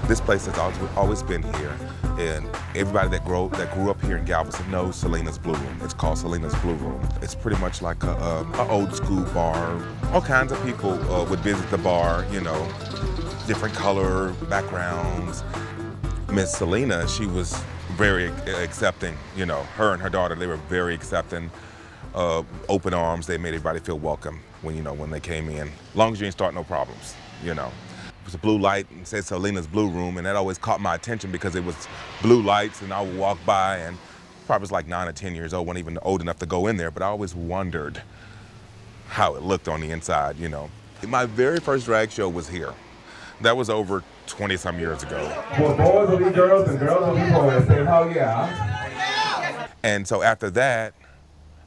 This place has always been here, and everybody that grew up here in Galveston knows Selena's Blue Room. It's called Selena's Blue Room. It's pretty much like a old school bar. All kinds of people would visit the bar, you know, different color backgrounds. Miss Selena, she was very accepting, you know, her and her daughter, they were very accepting, open arms. They made everybody feel welcome when they came in. As long as you ain't start no problems, you know. It was a blue light and said Selena's Blue Room, and that always caught my attention because it was blue lights, and I would walk by, and probably was like 9 or 10 years old, wasn't even old enough to go in there, but I always wondered how it looked on the inside, you know. My very first drag show was here. That was over 20-some years ago. Well, boys will be girls and girls will be boys. Say, oh yeah. And so after that,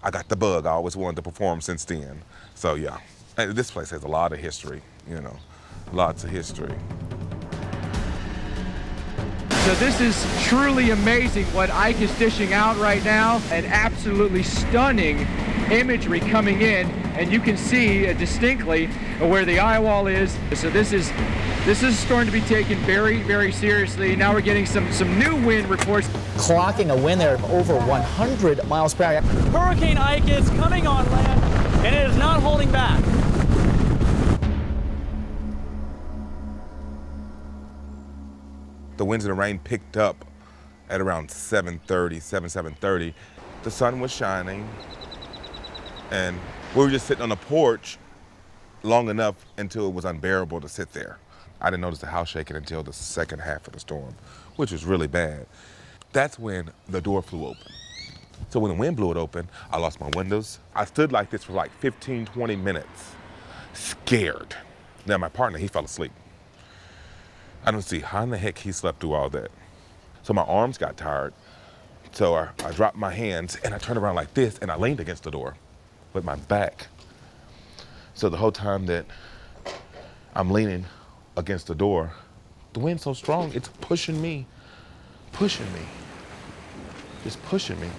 I got the bug. I always wanted to perform since then. So yeah, and this place has a lot of history, you know, lots of history. So this is truly amazing what Ike is dishing out right now. An absolutely stunning imagery coming in, and you can see distinctly where the eye wall is. So this is starting to be taken very, very seriously. Now we're getting some new wind reports. Clocking a wind there of over 100 miles per hour. Hurricane Ike is coming on land, and it is not holding back. The winds and the rain picked up at around 7:30. The sun was shining, and we were just sitting on the porch long enough until it was unbearable to sit there. I didn't notice the house shaking until the second half of the storm, which was really bad. That's when the door flew open. So when the wind blew it open, I lost my windows. I stood like this for like 15, 20 minutes, scared. Now my partner, he fell asleep. I don't see how in the heck he slept through all that. So my arms got tired. So I dropped my hands and I turned around like this and I leaned against the door with my back. So the whole time that I'm leaning against the door, the wind's so strong, it's pushing me, just pushing me.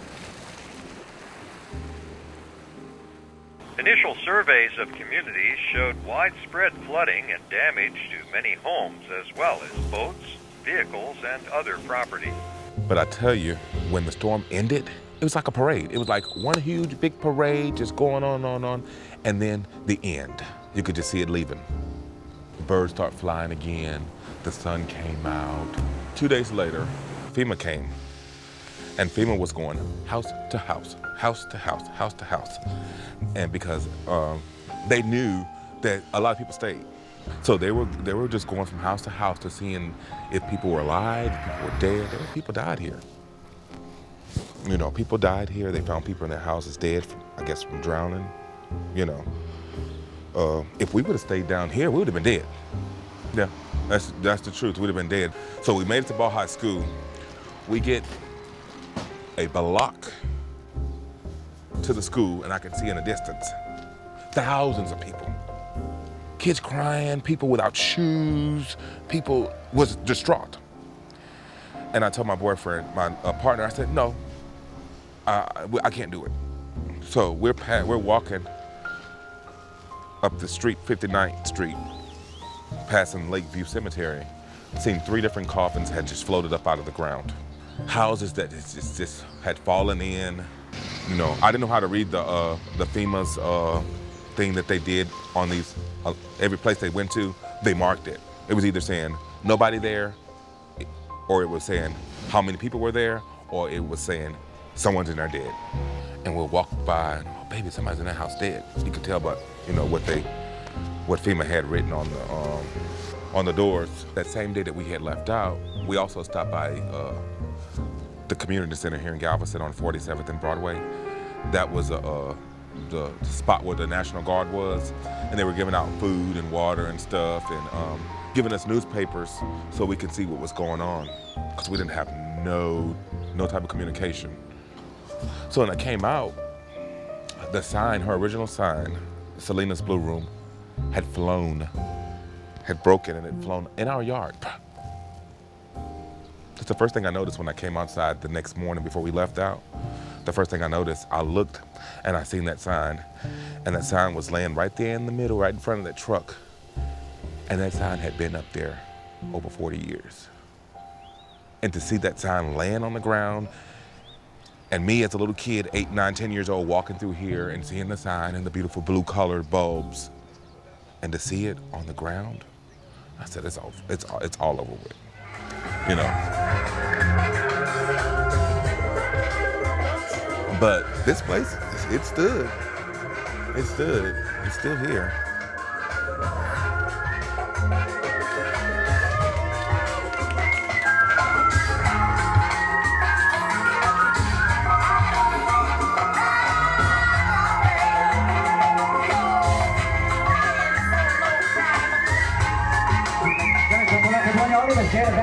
Initial surveys of communities showed widespread flooding and damage to many homes, as well as boats, vehicles, and other property. But I tell you, when the storm ended, it was like a parade. It was like one huge big parade just going on, and then the end. You could just see it leaving. The birds start flying again, the sun came out. 2 days later, FEMA came, and FEMA was going house to house, house to house, house to house. And because they knew that a lot of people stayed. So they were just going from house to house to seeing if people were alive, if people were dead. People died here. You know, people died here. They found people in their houses dead, I guess from drowning, you know. If we would have stayed down here, we would have been dead. Yeah, that's the truth, we would have been dead. So we made it to Ball High School. We get a block to the school, and I can see in the distance thousands of people. Kids crying, people without shoes, people was distraught. And I told my boyfriend, my partner, I said, no, I can't do it. So we're walking up the street, 59th Street, passing Lakeview Cemetery, seeing 3 different coffins had just floated up out of the ground. Houses that just had fallen in. You know, I didn't know how to read the FEMA's thing that they did on these, every place they went to, they marked it. It was either saying nobody there, or it was saying how many people were there, or it was saying someone's in there dead. And we'll walk by and, oh baby, somebody's in that house dead. You could tell by, you know, what FEMA had written on the doors. That same day that we had left out, we also stopped by the community center here in Galveston on 47th and Broadway. That was the spot where the National Guard was, and they were giving out food and water and stuff, and giving us newspapers so we could see what was going on, because we didn't have no type of communication. So when I came out, the sign, her original sign, Selena's Blue Room, had broken and had flown in our yard. That's the first thing I noticed when I came outside the next morning before we left out. The first thing I noticed, I looked and I seen that sign, and that sign was laying right there in the middle, right in front of that truck. And that sign had been up there over 40 years. And to see that sign land on the ground, and me as a little kid, 8, 9, 10 years old, walking through here and seeing the sign and the beautiful blue colored bulbs, and to see it on the ground, I said, it's all over with, you know. But this place, it stood. It stood. It's still here. Y'all even get it